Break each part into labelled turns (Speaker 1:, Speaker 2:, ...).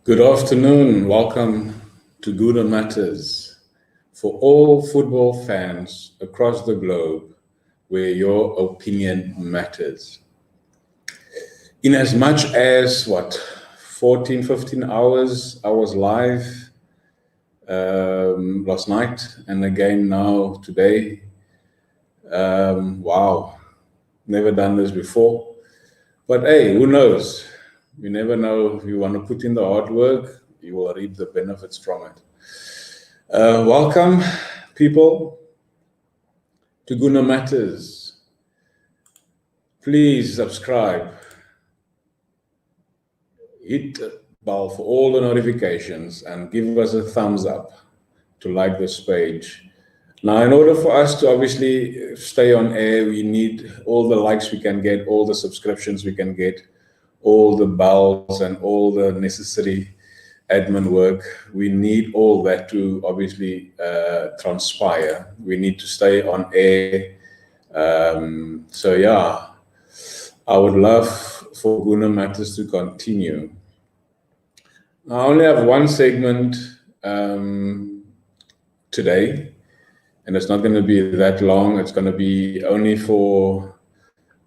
Speaker 1: Good afternoon. Welcome to Guna Matters for all football fans across the globe where your opinion matters. In as much as 14, 15 hours, I was live last night and again now today. Wow, never done this before. But hey, who knows? You never know. If you want to put in the hard work, you will reap the benefits from it. Welcome, people, to Guna Matters. Please subscribe. Hit the bell for all the notifications and give us a thumbs up to like this page. Now, in order for us to obviously stay on air, we need all the likes we can get, all the subscriptions we can get, all the bells and all the necessary admin work. We need all that to obviously transpire. We need to stay on air. So yeah, I would love for Guna Matters to continue. I only have one segment today, and it's not going to be that long. It's going to be only for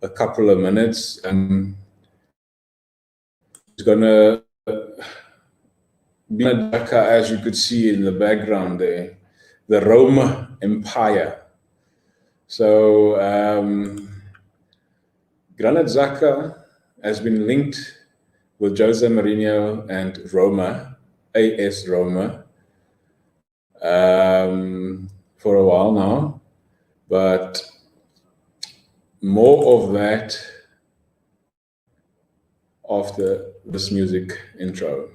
Speaker 1: a couple of minutes. It's going to be GRANIT XHAKA, as you could see in the background there, the Roma Empire. So GRANIT XHAKA has been linked with Jose Mourinho and Roma, AS Roma, for a while now. But more of that after this music intro.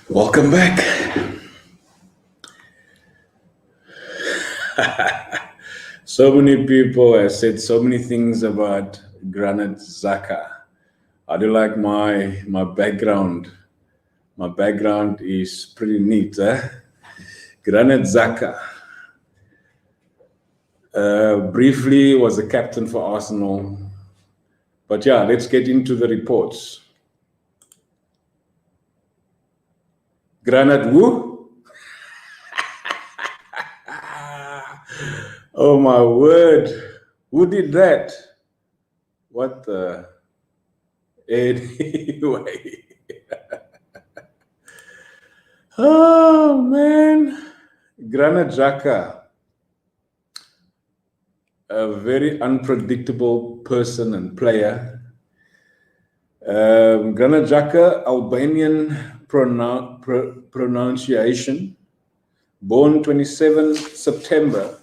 Speaker 1: Welcome back. So many people have said so many things about GRANIT XHAKA. I do like my background. My background is pretty neat. GRANIT XHAKA. Briefly was a captain for Arsenal. But yeah, let's get into the reports. GRANIT who? Oh my word, who did that? What the? Anyway. Oh man, GRANIT XHAKA, a very unpredictable person and player. GRANIT XHAKA, Albanian pronunciation, born 27 September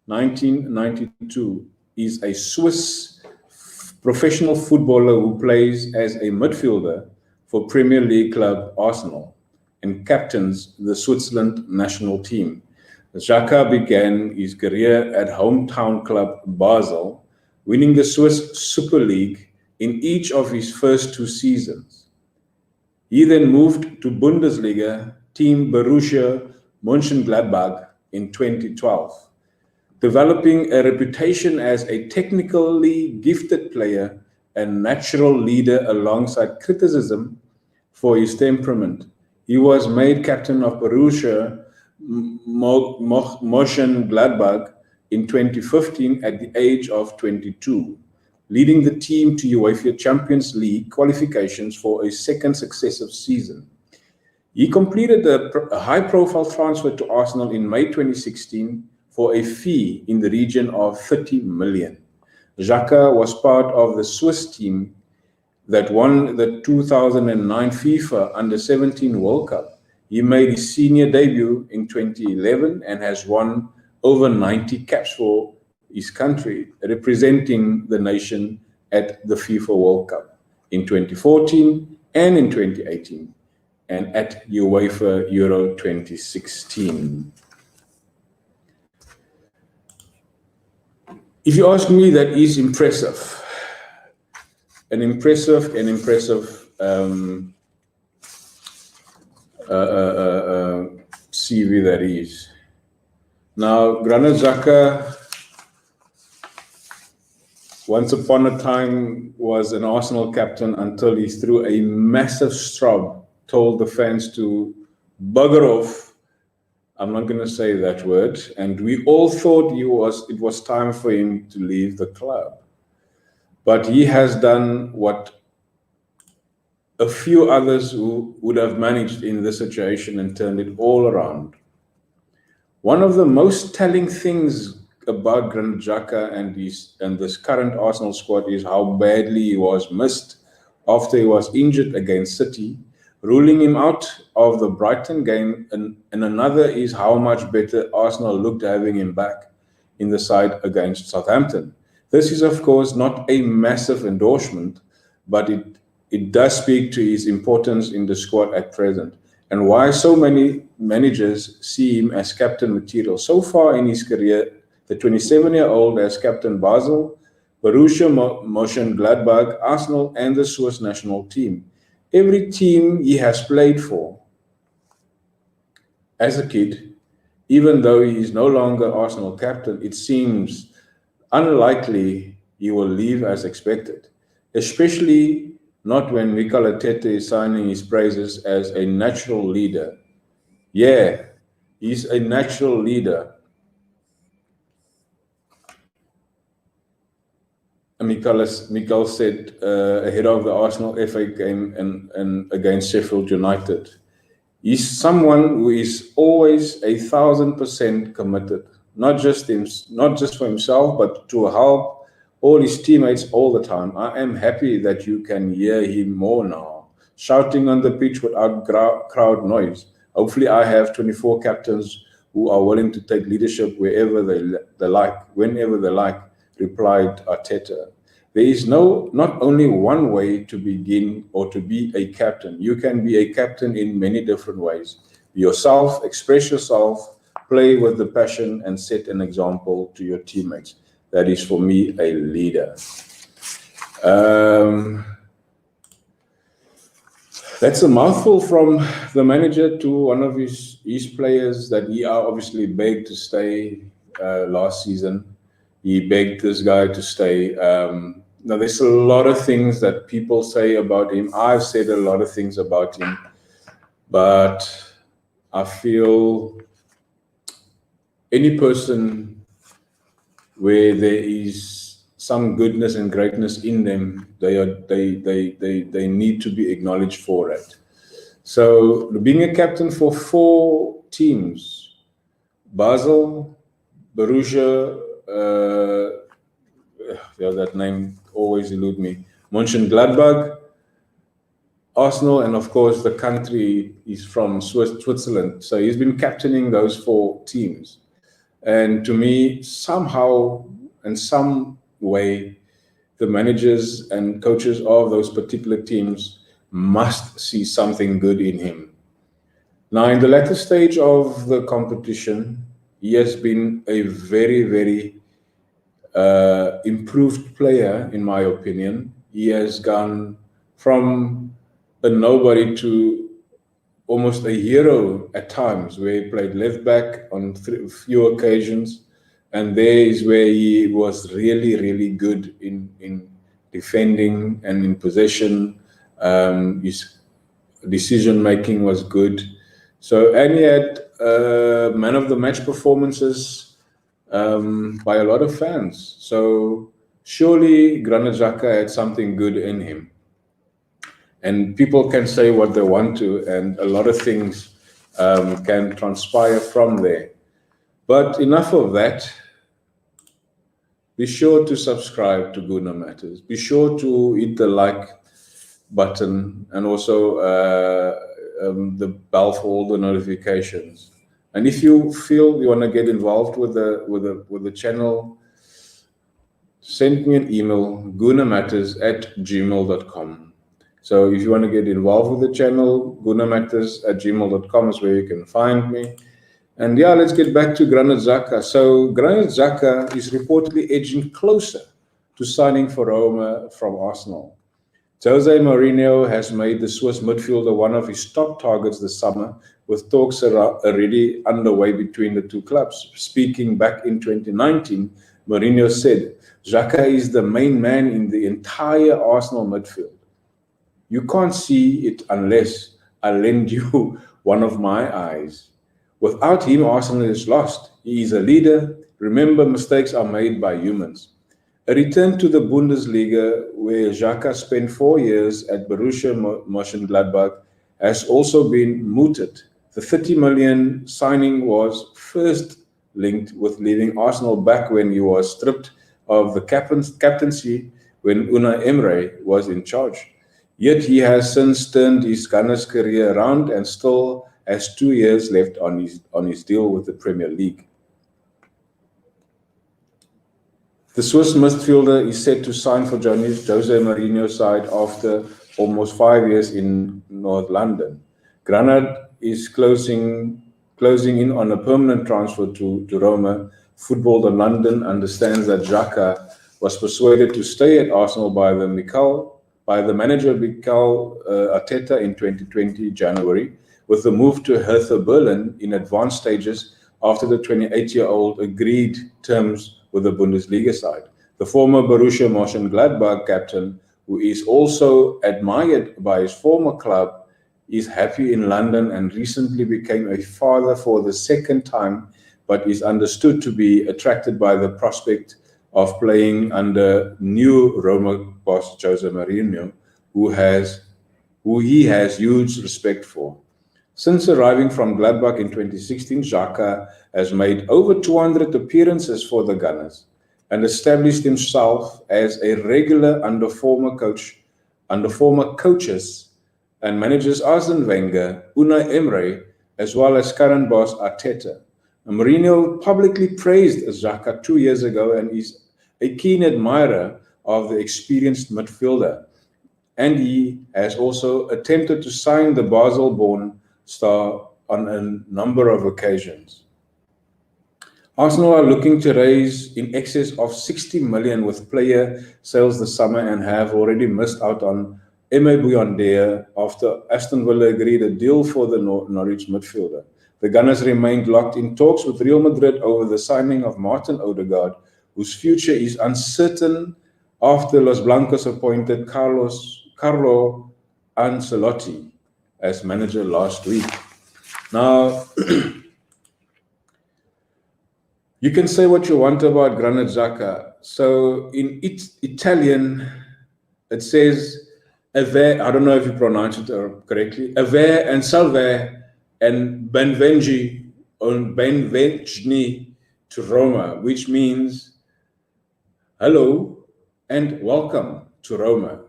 Speaker 1: 1992, is a Swiss professional footballer who plays as a midfielder for Premier League club Arsenal and captains the Switzerland national team. XHAKA began his career at hometown club Basel, winning the Swiss Super League in each of his first 2 seasons. He then moved to Bundesliga team Borussia Mönchengladbach in 2012. Developing a reputation as a technically gifted player and natural leader alongside criticism for his temperament. He was made captain of Borussia Mönchengladbach in 2015 at the age of 22, leading the team to UEFA Champions League qualifications for a second successive season. He completed a high-profile transfer to Arsenal in May 2016 for a fee in the region of 30 million. XHAKA was part of the Swiss team that won the 2009 FIFA Under-17 World Cup. He made his senior debut in 2011 and has won over 90 caps for his country, representing the nation at the FIFA World Cup in 2014 and in 2018, and at UEFA Euro 2016. If you ask me, that is impressive. An impressive CV that is. Now, GRANIT XHAKA, once upon a time, was an Arsenal captain until he threw a massive strob, told the fans to bugger off. I'm not going to say that word. And we all thought it was time for him to leave the club. But he has done what a few others who would have managed in this situation and turned it all around. One of the most telling things about GRANIT XHAKA and this current Arsenal squad is how badly he was missed after he was injured against City, ruling him out of the Brighton game, and another is how much better Arsenal looked having him back in the side against Southampton. This is, of course, not a massive endorsement, but it does speak to his importance in the squad at present and why so many managers see him as captain material. So far in his career, the 27-year-old has captained Basel, Borussia Mönchengladbach, Arsenal, and the Swiss national team. Every team he has played for as a kid, even though he is no longer Arsenal captain, it seems unlikely he will leave as expected, especially not when Mikel Arteta is signing his praises as a natural leader. Yeah, he's a natural leader. Mikel said ahead of the Arsenal FA game and against Sheffield United. He's someone who is always 1,000% committed, not just for himself, but to help all his teammates all the time. I am happy that you can hear him more now, shouting on the pitch without crowd noise. Hopefully I have 24 captains who are willing to take leadership wherever they like, whenever they like, replied Arteta. There is not only one way to begin or to be a captain. You can be a captain in many different ways. Be yourself, express yourself, play with the passion, and set an example to your teammates. That is, for me, a leader. That's a mouthful from the manager to one of his players that he obviously begged to stay last season. He begged this guy to stay. Now, there's a lot of things that people say about him. I've said a lot of things about him, but I feel any person where there is some goodness and greatness in them, they need to be acknowledged for it. So being a captain for 4 teams, Basel, Borussia, that name always eludes me, Mönchengladbach, Arsenal, and of course the country is from Switzerland. So he's been captaining those 4 teams. And to me, somehow, in some way, the managers and coaches of those particular teams must see something good in him. Now, in the latter stage of the competition, he has been a very, very improved player, in my opinion. He has gone from a nobody to almost a hero at times, where he played left back on few occasions, and there is where he was really, really good in defending and in possession. His decision making was good. So, and he had man of the match performances by a lot of fans. So surely GRANIT XHAKA had something good in him. And people can say what they want to, and a lot of things can transpire from there. But enough of that. Be sure to subscribe to Guna Matters. Be sure to hit the like button and also the bell for all the notifications. And if you feel you want to get involved with the channel, send me an email, gunamatters@gmail.com. So if you want to get involved with the channel, gunamatters@gmail.com is where you can find me. And yeah, let's get back to GRANIT XHAKA. So GRANIT XHAKA is reportedly edging closer to signing for Roma from Arsenal. Jose Mourinho has made the Swiss midfielder one of his top targets this summer, with talks already underway between the two clubs. Speaking back in 2019, Mourinho said, "Xhaka is the main man in the entire Arsenal midfield. You can't see it unless I lend you one of my eyes. Without him, Arsenal is lost. He is a leader. Remember, mistakes are made by humans." A return to the Bundesliga, where Xhaka spent 4 years at Borussia Mönchengladbach, has also been mooted. The 30 million signing was first linked with leaving Arsenal back when he was stripped of the captaincy when Unai Emery was in charge. Yet he has since turned his Gunners' career around and still has 2 years left on his deal with the Premier League. The Swiss midfielder is set to sign for Jose Mourinho's side after almost 5 years in North London. GRANIT is closing in on a permanent transfer to Roma. Football in London understands that Xhaka was persuaded to stay at Arsenal by the manager Mikel Arteta in 2020 January, with the move to Hertha Berlin in advanced stages after the 28-year-old agreed terms with the Bundesliga side. The former Borussia Mönchengladbach captain, who is also admired by his former club, is happy in London and recently became a father for the second time, but is understood to be attracted by the prospect of playing under new Roma boss Jose Mourinho, who he has huge respect for. Since arriving from Gladbach in 2016, Xhaka has made over 200 appearances for the Gunners and established himself as a regular under former coaches and managers Arsene Wenger, Unai Emery, as well as current boss Arteta. Mourinho publicly praised Xhaka 2 years ago and is a keen admirer of the experienced midfielder. And he has also attempted to sign the Basel-born star on a number of occasions. Arsenal are looking to raise in excess of 60 million with player sales this summer and have already missed out on Eme Buendia after Aston Villa agreed a deal for the Norwich midfielder. The Gunners remained locked in talks with Real Madrid over the signing of Martin Odegaard, whose future is uncertain after Los Blancos appointed Carlo Ancelotti as manager last week. Now, you can say what you want about GRANIT XHAKA. So in Italian, it says, Avē, I don't know if you pronounce it correctly, Avē and Salvē and Bainvegn to Roma, which means hello and welcome to Roma.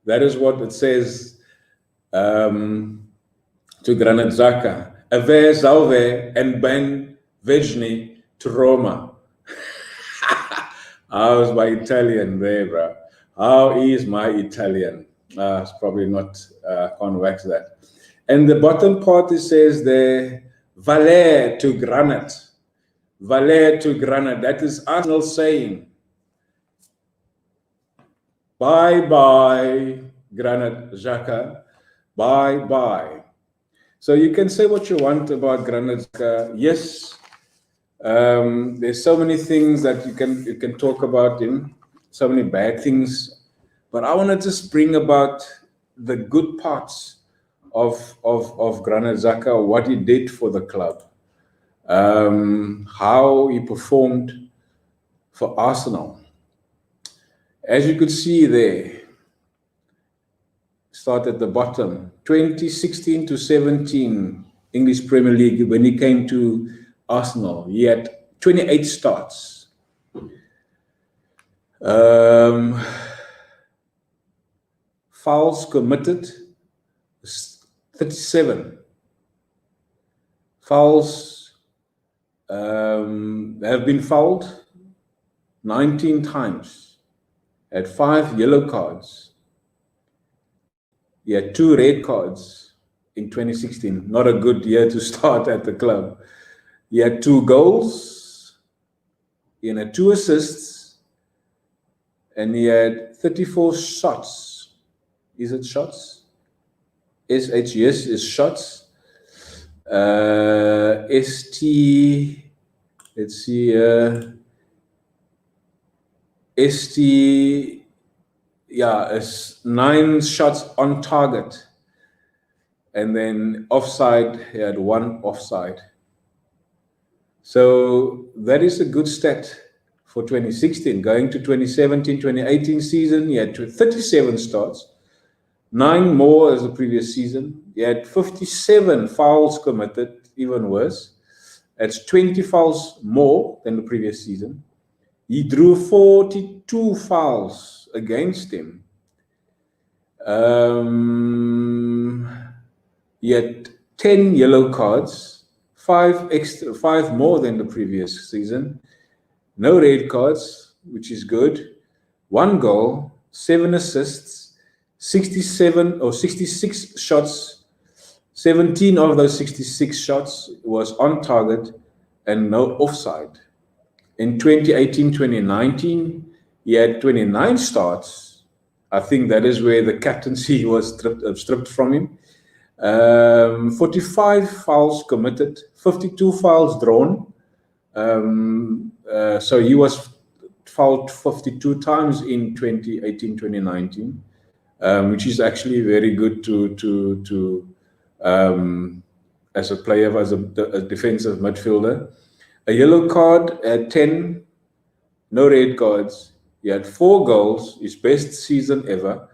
Speaker 1: That is what it says to GRANIT XHAKA. Avē, Salvē, and Bainvegn to Roma. How's my Italian there, bro? How is my Italian? It's probably not, can't wax that. And the bottom part, it says there, Vale to GRANIT. Vale to GRANIT. That is Arsenal saying, bye-bye, GRANIT XHAKA. Bye-bye. So you can say what you want about GRANIT XHAKA. Yes, there's so many things that you can talk about him, so many bad things, but I want to just bring about the good parts of GRANIT XHAKA, what he did for the club, how he performed for Arsenal. As you could see there, start at the bottom, 2016 to 17 English Premier League, when he came to Arsenal, he had 28 starts. Fouls committed, 37. Fouls have been fouled 19 times, had 5 yellow cards. He had 2 red cards in 2016. Not a good year to start at the club. He had 2 goals, he had 2 assists, and he had 34 shots. Is it shots? SHS is shots. ST, let's see, ST, yeah, is 9 shots on target. And then offside, he had 1 offside. So that is a good stat for 2016. Going to 2017, 2018 season, he had 37 starts, 9 more as the previous season. He had 57 fouls committed, even worse. That's 20 fouls more than the previous season. He drew 42 fouls against him. He had 10 yellow cards, 5 more than the previous season. No red cards, which is good. 1 goal, 7 assists, 67 or 66 shots. 17 of those 66 shots was on target and no offside. In 2018-2019, he had 29 starts. I think that is where the captaincy was stripped from him. 45 fouls committed, 52 fouls drawn. So he was fouled 52 times in 2018-2019, which is actually very good to as a player, as a defensive midfielder. A yellow card at 10, no red cards. He had 4 goals, his best season ever,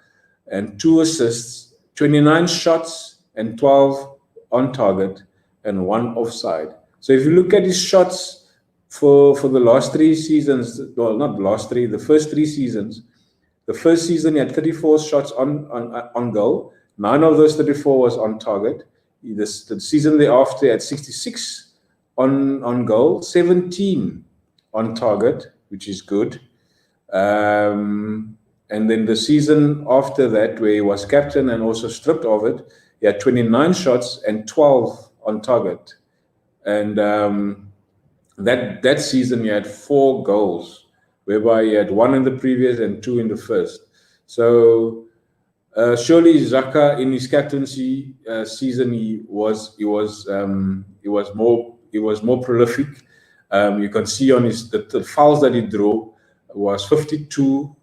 Speaker 1: and 2 assists, 29 shots, and 12 on target, and 1 offside. So if you look at his shots for the last 3 seasons, well, not the last 3, the first 3 seasons. The first season he had 34 shots on goal. 9 of those 34 was on target. The season thereafter he had 66 on goal, 17 on target, which is good. And then the season after that, where he was captain and also stripped of it, he had 29 shots and 12 on target. And that season he had 4 goals, whereby he had 1 in the previous and 2 in the first. So surely Xhaka in his captaincy season he was more prolific. You can see on the fouls that he drew was 52,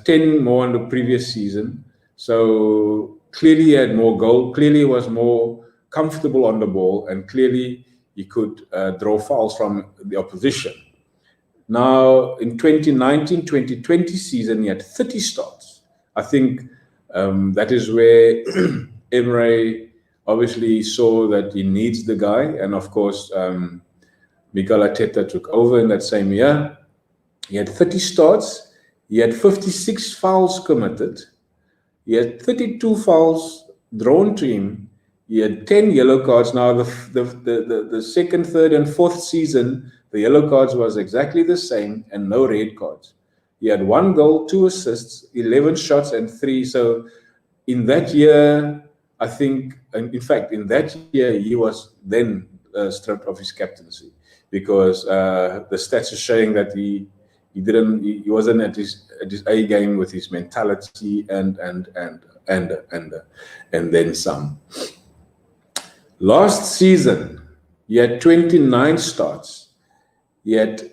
Speaker 1: 10 more in the previous season. So clearly he had more goal. Clearly he was more comfortable on the ball, and clearly he could draw fouls from the opposition. Now in 2019-2020 season he had 30 starts. I think that is where Emre obviously saw that he needs the guy, and of course Mikel Arteta took over in that same year. He had 30 starts, he had 56 fouls committed, he had 32 fouls drawn to him, he had 10 yellow cards. Now the second, third and fourth season, the yellow cards was exactly the same and no red cards. He had 1 goal, 2 assists, 11 shots and 3. So in that year, I think, in fact, in that year, he was then stripped of his captaincy, because the stats are showing that he wasn't at his A game with his mentality and then some. Last season, he had 29 starts. He had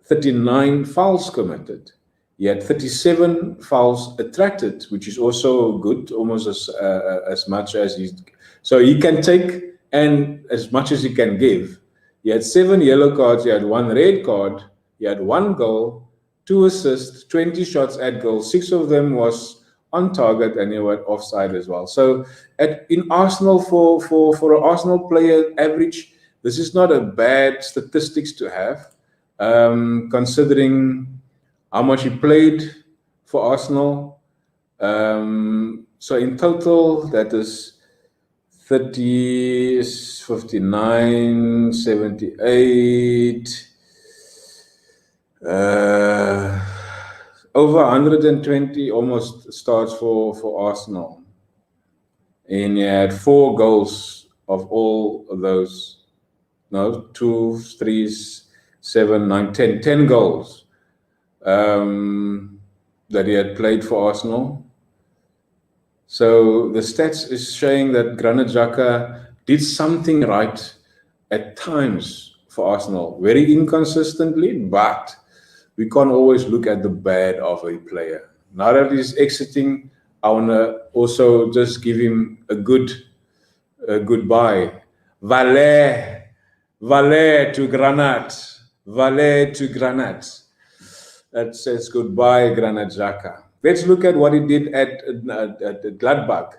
Speaker 1: 39 fouls committed. He had 37 fouls attracted, which is also good, almost as much as he's. So he can take and as much as he can give. He had 7 yellow cards. He had 1 red card. He had 1 goal, 2 assists, 20 shots at goal. 6 of them was on target, and he had offside as well. So in Arsenal, for an Arsenal player average, this is not a bad statistics to have, considering how much he played for Arsenal. So in total, that is 30, 59, 78, over 120 almost starts for Arsenal. And he had 4 goals of all of those. No, 2, 3, 7, 9, 10. 10 goals that he had played for Arsenal. So the stats is showing that Granit Xhaka did something right at times for Arsenal. Very inconsistently, but we can't always look at the bad of a player. Now that he's exiting, I want to also just give him a goodbye. Vale, Vale to Granat, Vale to Granat. That says goodbye, Granit Xhaka. Let's look at what he did at Gladbach,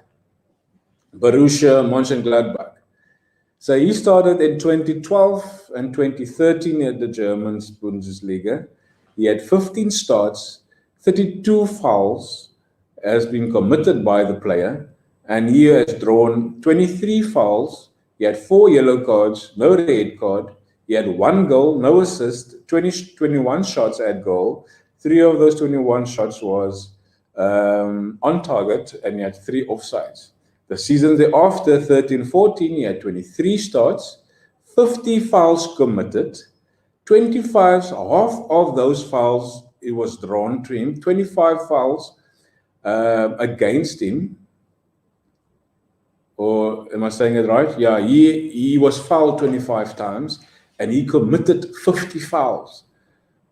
Speaker 1: Borussia Mönchengladbach. So he started in 2012 and 2013 at the German Bundesliga. He had 15 starts, 32 fouls has been committed by the player, and he has drawn 23 fouls. He had 4 yellow cards, no red card. He had 1 goal, no assist, 21 shots at goal. 3 of those 21 shots was on target, and he had 3 offsides. The season thereafter, 13-14, he had 23 starts, 50 fouls committed, 25, half of those fouls it was drawn to him, 25 fouls against him. Or am I saying it right? Yeah, he was fouled 25 times and he committed 50 fouls.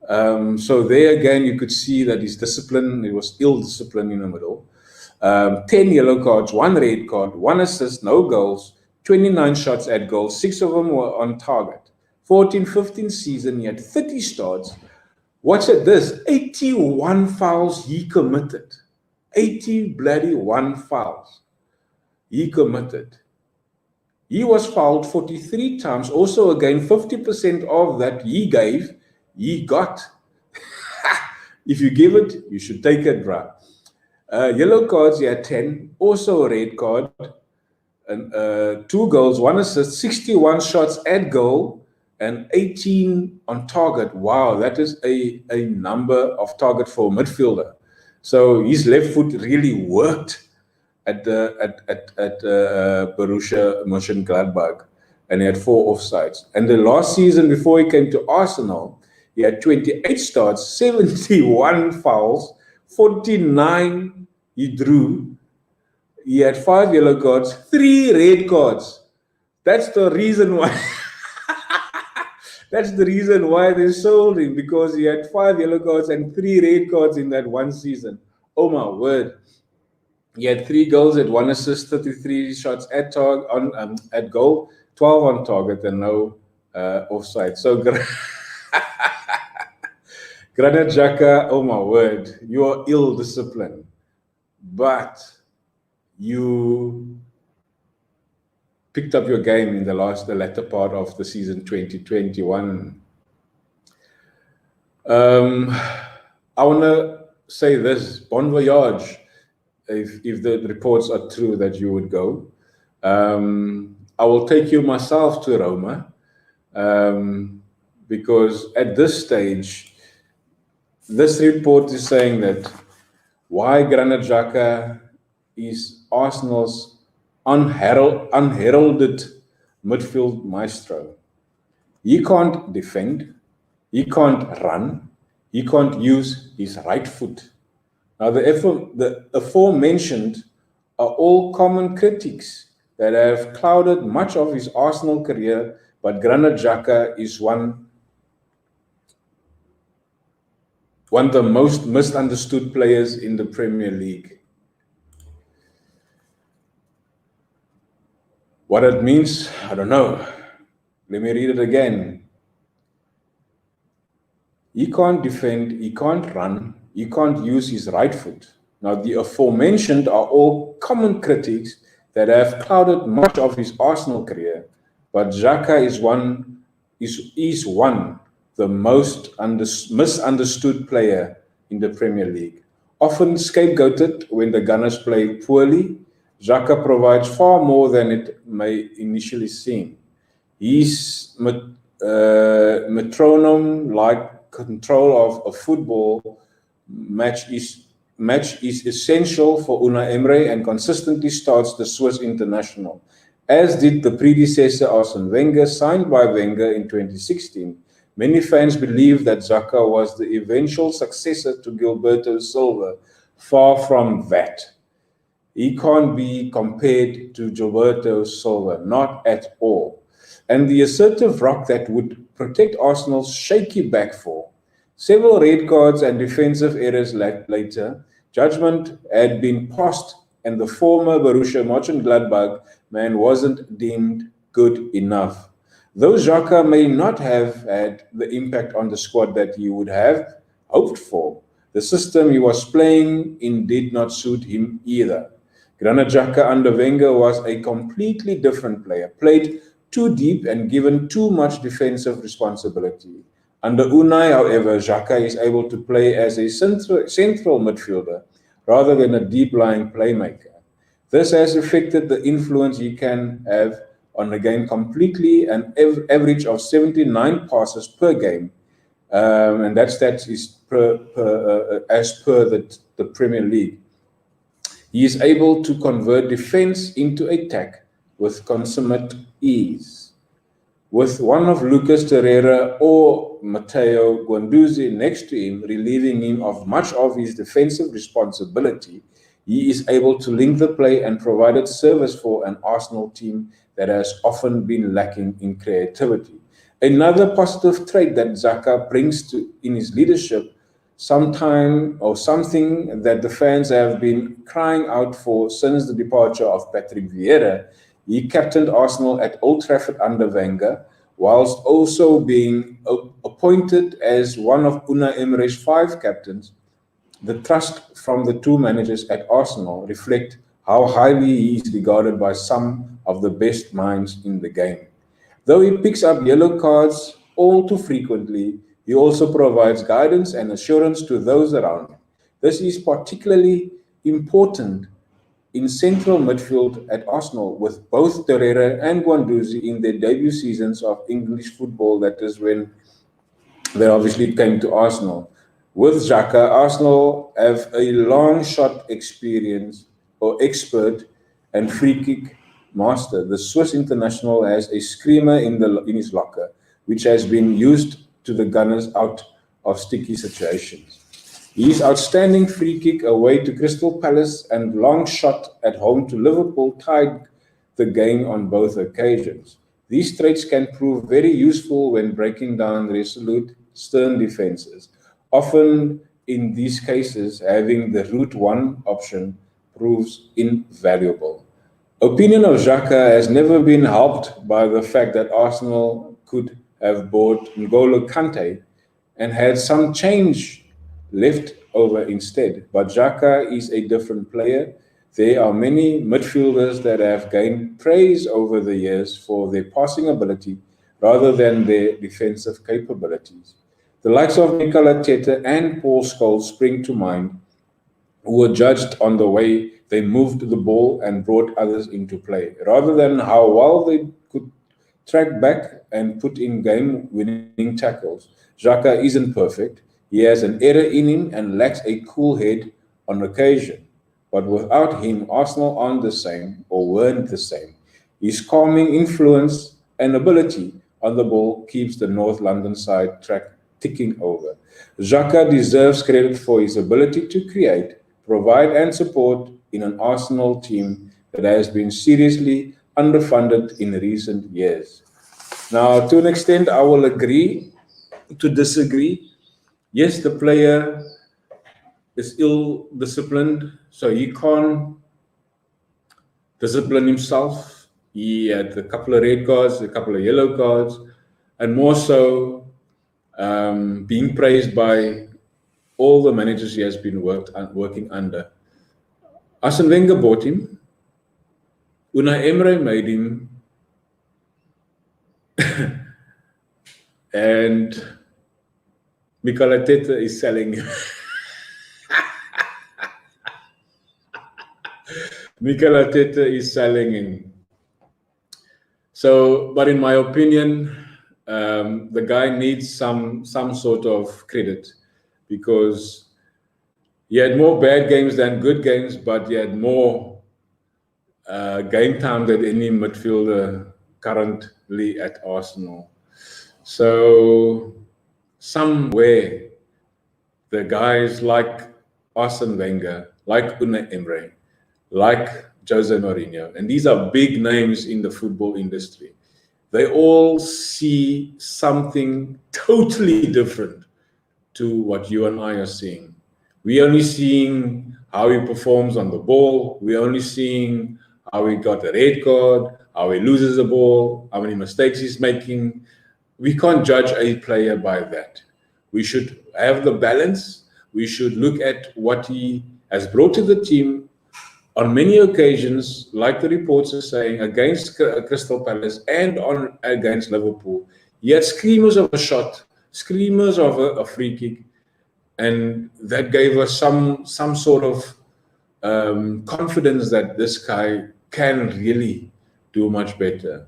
Speaker 1: So there again, you could see that his discipline, it was ill discipline in the middle. 10 yellow cards, 1 red card, 1 assist, no goals, 29 shots at goal, 6 of them were on target. 14-15 season, he had 30 starts. Watch at this, 81 fouls he committed. 81 fouls he committed. He was fouled 43 times. Also, again, 50% of that he gave, he got. If you give it, you should take it, bruh. Yellow cards, he had 10. Also a red card. And 2 goals, 1 assist, 61 shots at goal, and 18 on target. Wow, that is a number of target for a midfielder. So his left foot really worked at Borussia Mönchengladbach, and he had 4 offsides. And the last season before he came to Arsenal, he had 28 starts, 71 fouls, 49 he drew. He had 5 yellow cards, 3 red cards. That's the reason why. That's the reason why they sold him, because he had 5 yellow cards and 3 red cards in that one season. Oh my word! He had 3 goals at 1 assist, 33 shots at target at goal, 12 on target, and no offside. So Granit Xhaka, oh my word, you are ill-disciplined, but you picked up your game in the latter part of the season 2021. I want to say this, bon voyage, if the reports are true that you would go. I will take you myself to Roma, because at this stage, this report is saying that why Granit Xhaka is Arsenal's unheralded midfield maestro. He can't defend, he can't run, he can't use his right foot. Now, the aforementioned are all common critics that have clouded much of his Arsenal career, but Granit Xhaka is one of the most misunderstood players in the Premier League. What it means, I don't know. Let me read it again. He can't defend, he can't run, he can't use his right foot. Now, the aforementioned are all common critics that have clouded much of his Arsenal career, but Xhaka is one the most misunderstood player in the Premier League. Often scapegoated when the Gunners play poorly, Xhaka provides far more than it may initially seem. His metronome-like control of a football match is match is essential for Unai Emery and consistently starts the Swiss international, as did the predecessor Arsene Wenger, signed by Wenger in 2016. Many fans believe that Xhaka was the eventual successor to Gilberto Silva. Far from that. He can't be compared to Gilberto Silva, not at all. And the assertive rock that would protect Arsenal's shaky back four. Several red cards and defensive errors later, judgment had been passed and the former Borussia Mönchengladbach man wasn't deemed good enough. Though Xhaka may not have had the impact on the squad that he would have hoped for, the system he was playing in did not suit him either. GRANIT XHAKA under Wenger was a completely different player, played too deep and given too much defensive responsibility. Under Unai, however, Xhaka is able to play as a central midfielder rather than a deep-lying playmaker. This has affected the influence he can have on the game completely, an average of 79 passes per game, and that stat is as per the Premier League. He is able to convert defense into attack with consummate ease. With one of Lucas Torreira or Matteo Guendouzi next to him, relieving him of much of his defensive responsibility, he is able to link the play and provided service for an Arsenal team that has often been lacking in creativity. Another positive trait that Xhaka brings in his leadership, something that the fans have been crying out for since the departure of Patrick Vieira. He captained Arsenal at Old Trafford under Wenger, whilst also being appointed as one of Unai Emery's 5 captains. The trust from the 2 managers at Arsenal reflect how highly he is regarded by some of the best minds in the game. Though he picks up yellow cards all too frequently, he also provides guidance and assurance to those around him. This is particularly important in central midfield at Arsenal, with both Torreira and Guendouzi in their debut seasons of English football. That is when they obviously came to Arsenal. With Xhaka, Arsenal have a long shot experience or expert and free kick master. The Swiss international has a screamer in his locker, which has been used to the Gunners out of sticky situations. His outstanding free kick away to Crystal Palace and long shot at home to Liverpool tied the game on both occasions. These traits can prove very useful when breaking down resolute, stern defenses. Often in these cases, having the route 1 option proves invaluable. Opinion of Xhaka has never been helped by the fact that Arsenal could have bought N'Golo Kante and had some change left over instead. But Xhaka is a different player. There are many midfielders that have gained praise over the years for their passing ability rather than their defensive capabilities. The likes of Mikel Arteta and Paul Scholes spring to mind, who were judged on the way they moved the ball and brought others into play, rather than how well they could track back and put in game-winning tackles. Xhaka isn't perfect. He has an error in him and lacks a cool head on occasion. But without him, Arsenal aren't the same or weren't the same. His calming influence and ability on the ball keeps the North London side track ticking over. Xhaka deserves credit for his ability to create, provide and support in an Arsenal team that has been seriously underfunded in recent years. Now, to an extent, I will agree to disagree. Yes, the player is ill-disciplined, so he can't discipline himself. He had a couple of red cards, a couple of yellow cards, and more so being praised by all the managers he has been working under. Arsene Wenger bought him. Unai Emery made him. And Mikel Arteta is selling him. Mikel Arteta is selling him. So, but in my opinion, the guy needs some sort of credit, because He had more bad games than good games, but he had more game time than any midfielder currently at Arsenal. So somewhere the guys like Arsene Wenger, like Unai Emery, like Jose Mourinho, and these are big names in the football industry, they all see something totally different to what you and I are seeing. We're only seeing how he performs on the ball. We're only seeing how he got a red card, how he loses the ball, how many mistakes he's making. We can't judge a player by that. We should have the balance. We should look at what he has brought to the team on many occasions, like the reports are saying, against Crystal Palace and against Liverpool. He had screamers of a shot, screamers of a free kick, and that gave us some sort of confidence that this guy can really do much better.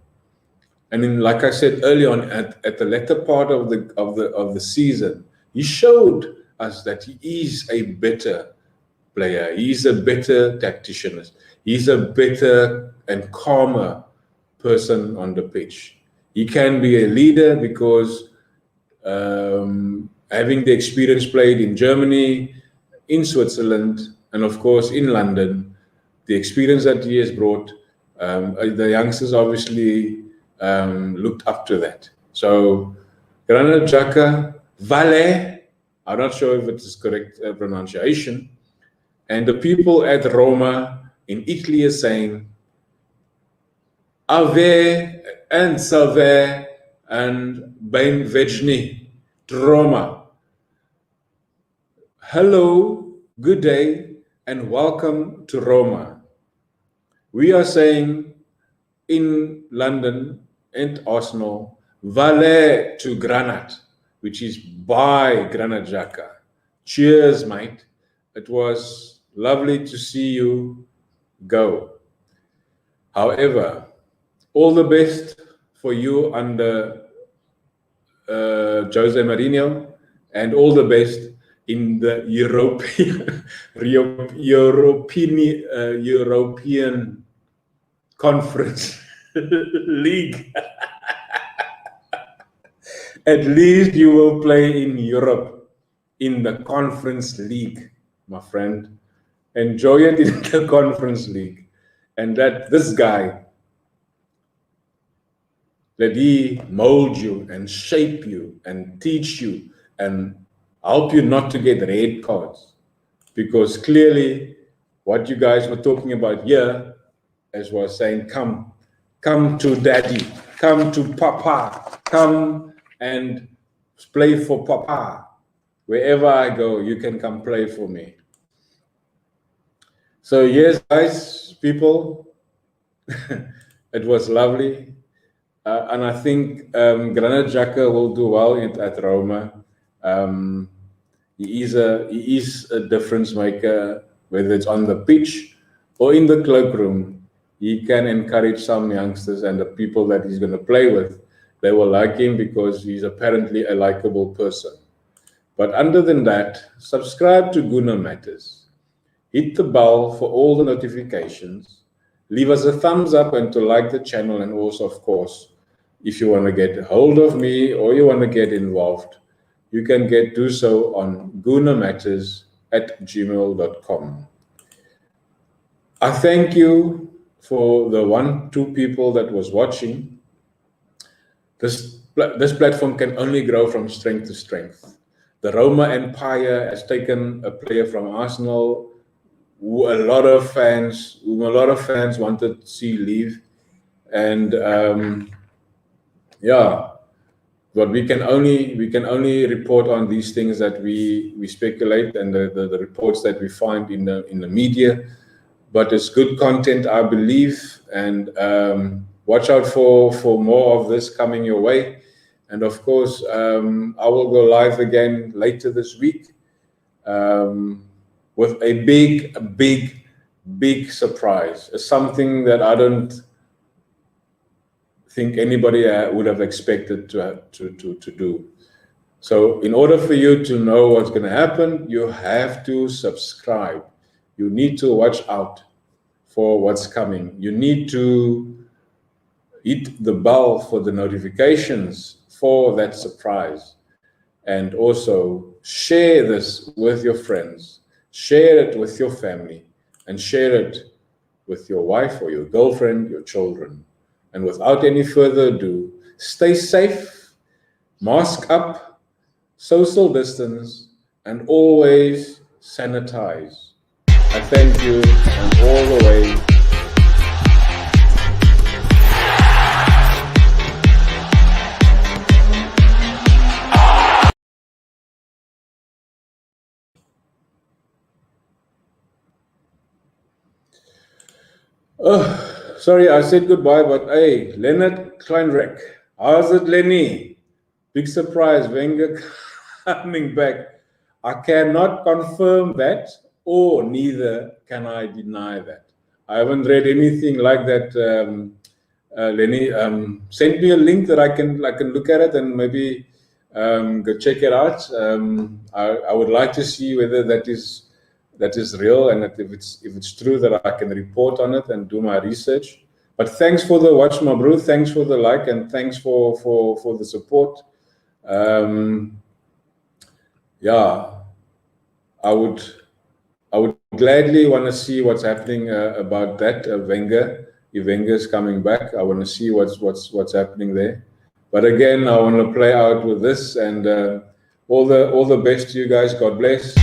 Speaker 1: And then, like I said early on, at the latter part of the season, he showed us that he is a better player. He's a better tactician. He's a better and calmer person on the pitch. He can be a leader because having the experience played in Germany, in Switzerland, and of course in London, the experience that he has brought, the youngsters obviously looked up to that. So, Granit Xhaka, Vale, I'm not sure if it's correct pronunciation, and the people at Roma in Italy are saying, Avē and Salvē and Bainvegn to Roma. Hello, good day, and welcome to Roma. We are saying in London and Arsenal, Vale to Granit, which is by Granit Xhaka. Cheers, mate. It was lovely to see you go. However, all the best for you under Jose Mourinho, and all the best in the European Conference League. At least you will play in Europe, in the Conference League, my friend. Enjoy it in the Conference League. And that this guy, that he mold you and shape you and teach you and help you not to get red cards. Because clearly what you guys were talking about here, as was saying, come to daddy, come to papa, come and play for papa. Wherever I go, you can come play for me. So yes, guys, people, it was lovely. And I think Granit Xhaka will do well at Roma. He is a difference maker, whether it's on the pitch or in the cloakroom. He can encourage some youngsters, and the people that he's going to play with, they will like him because he's apparently a likable person. But other than that, subscribe to Guna Matters. Hit the bell for all the notifications. Leave us a thumbs up and to like the channel, and also, of course, if you want to get a hold of me or you want to get involved, you can do so on gunamatters@gmail.com. I thank you for the 1-2 people that was watching. This platform can only grow from strength to strength. The Roma Empire has taken a player from Arsenal who a lot of fans wanted to see leave, and but we can only report on these things that we speculate, and the reports that we find in the media. But it's good content, I believe, and watch out for more of this coming your way. And of course, I will go live again later this week with a big surprise. It's something that I don't think anybody would have expected to do. So in order for you to know what's going to happen, you have to subscribe. You need to watch out for what's coming. You need to hit the bell for the notifications for that surprise. And also share this with your friends, share it with your family, and share it with your wife or your girlfriend, your children. And without any further ado, stay safe, mask up, social distance, and always sanitize. I thank you, and all the way. Oh, sorry, I said goodbye, but hey, Leonard Kleinreck. How's it, Lenny? Big surprise, Wenger coming back. I cannot confirm that, or neither can I deny that. I haven't read anything like that, Lenny. Send me a link that I can look at it and maybe go check it out. I would like to see whether that is real, and that if it's true, that I can report on it and do my research. But thanks for the watch, my bro. Thanks for the like, and thanks for the support. Yeah, I would gladly want to see what's happening about that Wenger. If Wenger is coming back, I want to see what's happening there. But again, I want to play out with this, and all the best to you guys. God bless.